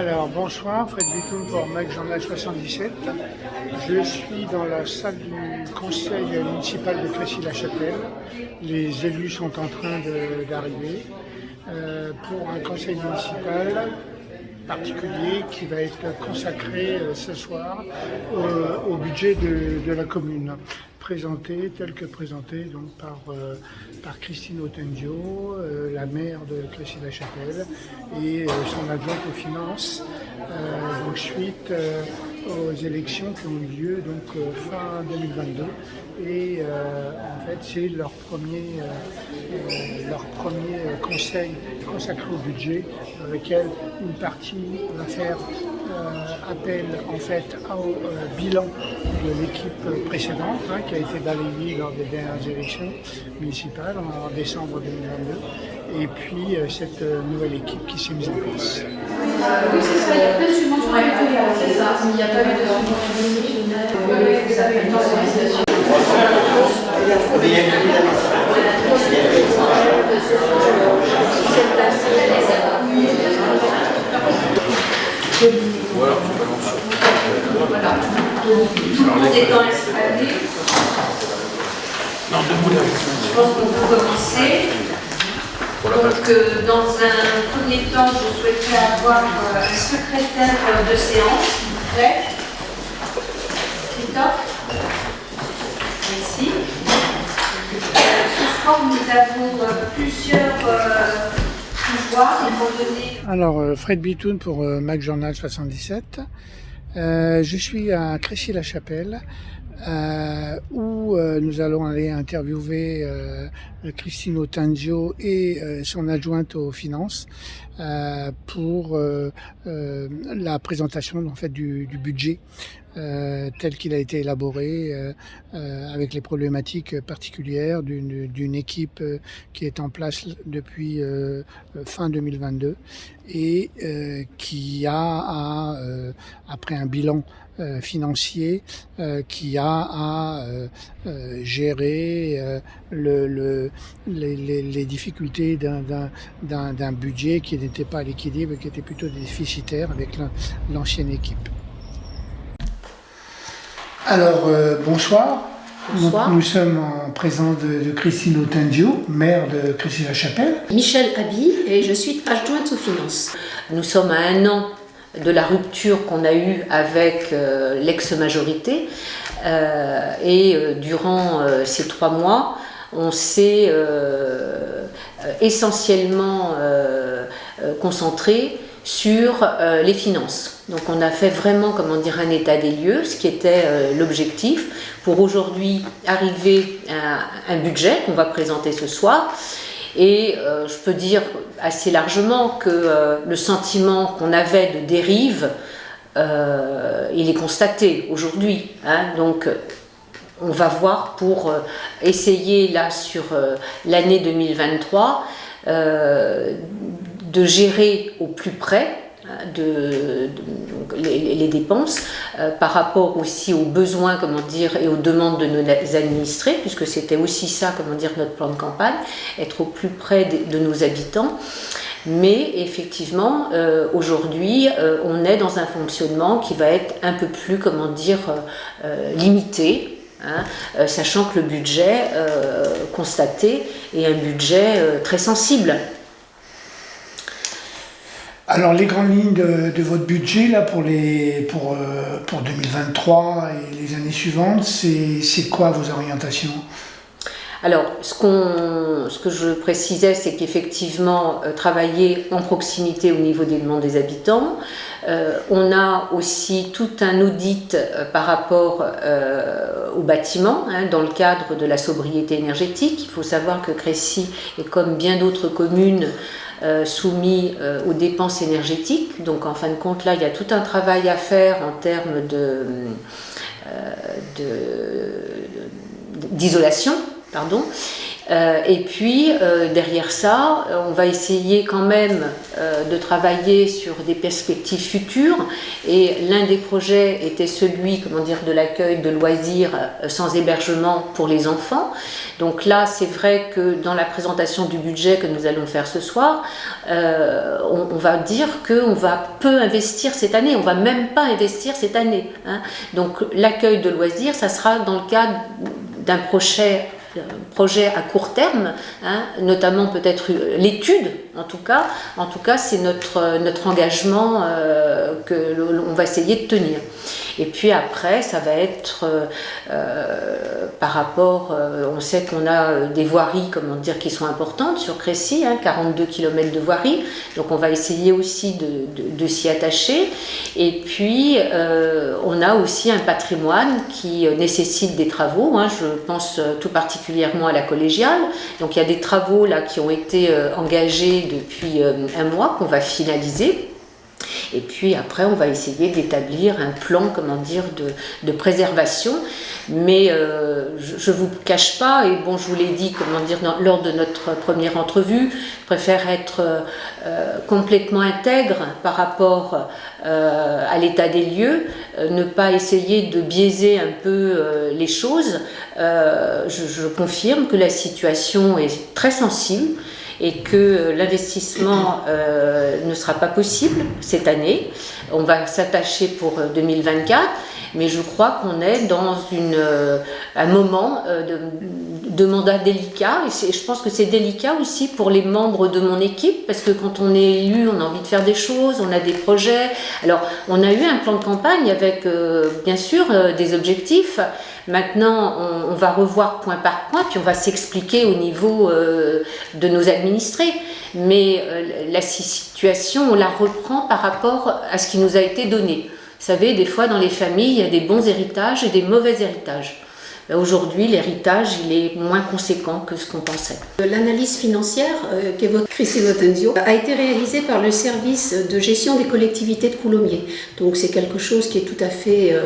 Alors bonsoir, Fred Bitoun pour Mac Journal 77. Je suis dans la salle du conseil municipal de Crécy-la-Chapelle. Les élus sont en train d'arriver pour un conseil municipal particulier qui va être consacré ce soir au budget de la commune, tel que présenté donc par Christine Otendio, la maire de Crécy-la-Chapelle, et son adjointe aux finances, donc suite aux élections qui ont eu lieu fin 2022. Et en fait, c'est leur premier conseil consacré au budget, dans lequel une partie va faire appel en fait au bilan de l'équipe précédente, qui a été balayée lors des dernières élections municipales en décembre 2022, et puis cette nouvelle équipe qui s'est mise en place. Oui, c'est ça, il y a plein de subventions. C'est ça, il n'y a pas eu de subventions. Voilà, tu balances. Voilà. Tout le monde étant installé, je pense qu'on peut commencer. Donc, dans un premier temps, je souhaiterais avoir un secrétaire de séance, prêt. Christophe. Merci. Ce soir, nous avons plusieurs pouvoirs. Ils vont donner. Alors, Fred Bitoun pour Mac Journal 77. Je suis à Crécy-la-Chapelle, où nous allons aller interviewer Christine Otendio et son adjointe aux finances pour la présentation en fait du budget tel qu'il a été élaboré avec les problématiques particulières d'une équipe qui est en place depuis fin 2022 et qui a après un bilan financier qui a à gérer les difficultés d'un budget qui n'était pas à l'équilibre, qui était plutôt déficitaire avec l'ancienne équipe. Alors, bonsoir. Bonsoir. Donc, nous sommes en présence de Christine Otendio, maire de Crécy-la-Chapelle. Michel Haby et je suis adjointe aux finances. Nous sommes à 1 an de la rupture qu'on a eue avec l'ex-majorité et durant ces 3 mois, on s'est essentiellement concentré sur les finances. Donc on a fait vraiment, un état des lieux, ce qui était l'objectif, pour aujourd'hui arriver à un budget qu'on va présenter ce soir. Et je peux dire assez largement que le sentiment qu'on avait de dérive, il est constaté aujourd'hui. Donc on va voir pour essayer là sur l'année 2023 de gérer au plus près les dépenses par rapport aussi aux besoins et aux demandes de nos administrés, puisque c'était aussi ça notre plan de campagne, être au plus près de nos habitants. Mais effectivement aujourd'hui on est dans un fonctionnement qui va être un peu plus limité, sachant que le budget constaté est un budget très sensible. Alors, les grandes lignes de votre budget là pour 2023 et les années suivantes, c'est quoi vos orientations ? Alors, ce que je précisais, c'est qu'effectivement, travailler en proximité au niveau des demandes des habitants. On a aussi tout un audit par rapport au bâtiment, dans le cadre de la sobriété énergétique. Il faut savoir que Crécy est comme bien d'autres communes soumis aux dépenses énergétiques. Donc en fin de compte, là, il y a tout un travail à faire en termes d'isolation. Et puis derrière ça, on va essayer quand même de travailler sur des perspectives futures. Et l'un des projets était celui, comment dire, de l'accueil de loisirs sans hébergement pour les enfants. Donc là, c'est vrai que dans la présentation du budget que nous allons faire ce soir, on va dire qu'on va peu investir cette année, on ne va même pas investir cette année. Donc l'accueil de loisirs, ça sera dans le cadre d'un projet à court terme, notamment peut-être l'étude, en tout cas c'est notre engagement que l'on va essayer de tenir. Et puis après, ça va être par rapport, on sait qu'on a des voiries, comment dire, qui sont importantes sur Crécy, 42 km de voiries, donc on va essayer aussi de s'y attacher. Et puis on a aussi un patrimoine qui nécessite des travaux, je pense tout particulièrement à la collégiale. Donc il y a des travaux là qui ont été engagés depuis un mois qu'on va finaliser. Et puis après, on va essayer d'établir un plan, comment dire, de préservation. Mais je ne vous cache pas, et bon, je vous l'ai dit, comment dire, lors de notre première entrevue, je préfère être complètement intègre par rapport à l'état des lieux, ne pas essayer de biaiser un peu les choses. Je confirme que la situation est très sensible et que l'investissement ne sera pas possible cette année. On va s'attacher pour 2024, mais je crois qu'on est dans un moment de mandat délicat, et je pense que c'est délicat aussi pour les membres de mon équipe, parce que quand on est élu, on a envie de faire des choses, on a des projets. Alors, on a eu un plan de campagne avec, bien sûr, des objectifs. Maintenant, on va revoir point par point, puis on va s'expliquer au niveau de nos administrés. Mais la situation, on la reprend par rapport à ce qui nous a été donné. Vous savez, des fois, dans les familles, il y a des bons héritages et des mauvais héritages. Aujourd'hui, l'héritage, il est moins conséquent que ce qu'on pensait. L'analyse financière qu'évoque Christine Otenzio a été réalisée par le service de gestion des collectivités de Coulommiers. Donc c'est quelque chose qui est tout à fait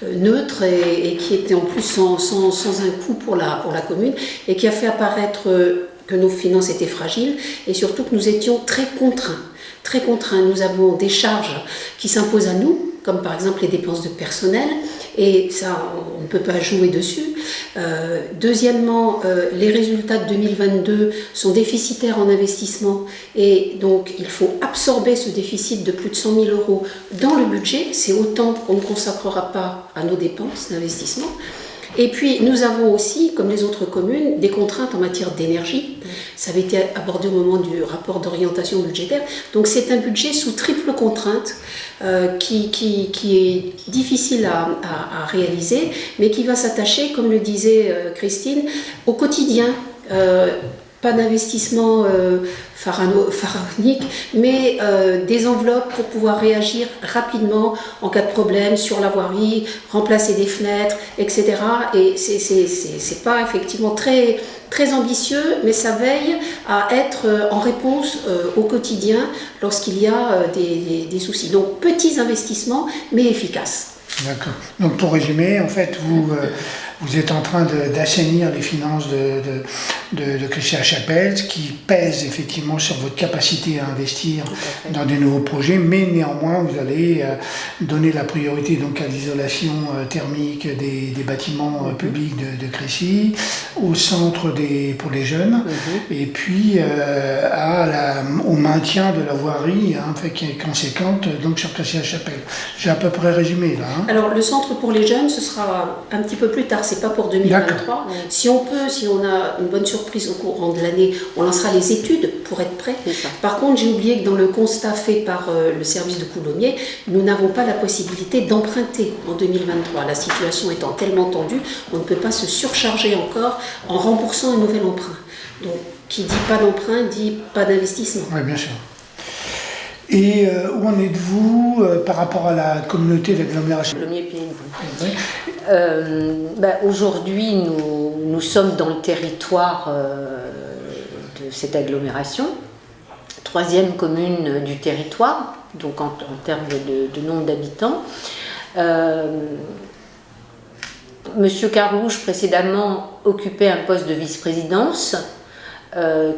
neutre et qui était en plus sans un coût pour la commune, et qui a fait apparaître que nos finances étaient fragiles et surtout que nous étions très contraints. Très contraints. Nous avons des charges qui s'imposent à nous, comme par exemple les dépenses de personnel, et ça, on ne peut pas jouer dessus. Deuxièmement, les résultats de 2022 sont déficitaires en investissement, et donc il faut absorber ce déficit de plus de 100 000 € dans le budget. C'est autant qu'on ne consacrera pas à nos dépenses d'investissement. Et puis, nous avons aussi, comme les autres communes, des contraintes en matière d'énergie. Ça avait été abordé au moment du rapport d'orientation budgétaire. Donc, c'est un budget sous triple contrainte qui est difficile à réaliser, mais qui va s'attacher, comme le disait Christine, au quotidien. Pas d'investissement pharaonique, mais des enveloppes pour pouvoir réagir rapidement en cas de problème sur la voirie, remplacer des fenêtres, etc. Et c'est pas effectivement très, très ambitieux, mais ça veille à être en réponse au quotidien lorsqu'il y a des soucis. Donc petits investissements, mais efficaces. D'accord. Donc pour résumer, en fait, vous êtes en train d'assainir les finances de Crécy-la-Chapelle, ce qui pèse effectivement sur votre capacité à investir dans des nouveaux projets, mais néanmoins vous allez donner la priorité donc à l'isolation thermique des bâtiments publics de Crécy, au centre pour les jeunes, et puis au maintien de la voirie, fait, qui est conséquente donc sur Crécy-la-Chapelle. J'ai à peu près résumé là. Alors le centre pour les jeunes, ce sera un petit peu plus tard, c'est pas pour 2023. Si on a une bonne surprise au courant de l'année, on lancera les études pour être prêt. Par contre, j'ai oublié que dans le constat fait par le service de Coulommiers, nous n'avons pas la possibilité d'emprunter en 2023. La situation étant tellement tendue, on ne peut pas se surcharger encore en remboursant un nouvel emprunt. Donc, qui dit pas d'emprunt, dit pas d'investissement. Oui, bien sûr. Et où en êtes-vous par rapport à la communauté d'agglomération ? Aujourd'hui, nous sommes dans le territoire de cette agglomération, 3e commune du territoire, donc en termes de nombre d'habitants. Monsieur Carlouche, précédemment, occupait un poste de vice-présidence.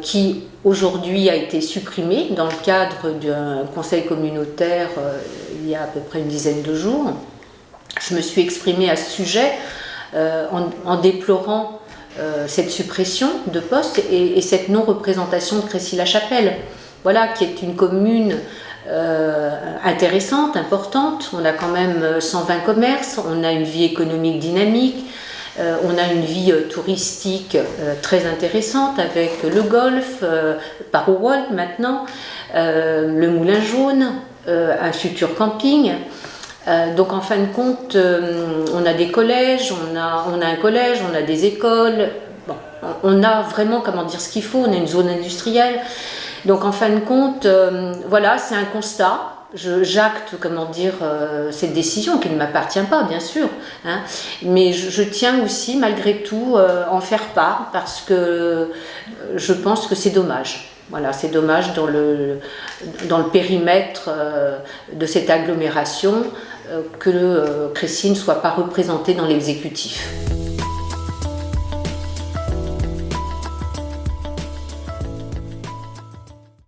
qui aujourd'hui a été supprimé dans le cadre d'un conseil communautaire il y a à peu près une dizaine de jours. Je me suis exprimée à ce sujet en déplorant cette suppression de postes et cette non-représentation de Crécy-la-Chapelle, voilà, qui est une commune intéressante, importante. On a quand même 120 commerces, on a une vie économique dynamique, on a une vie touristique très intéressante avec le golf, Parowold maintenant, le Moulin Jaune, un futur camping. Donc en fin de compte, on a des collèges, on a un collège, on a des écoles, bon, on a vraiment, comment dire, ce qu'il faut, on a une zone industrielle. Donc en fin de compte, voilà, c'est un constat. J'acte, comment dire, cette décision qui ne m'appartient pas, bien sûr, hein, mais je tiens aussi, malgré tout, en faire part parce que je pense que c'est dommage. Voilà, c'est dommage dans le périmètre de cette agglomération que Crécy ne soit pas représenté dans l'exécutif.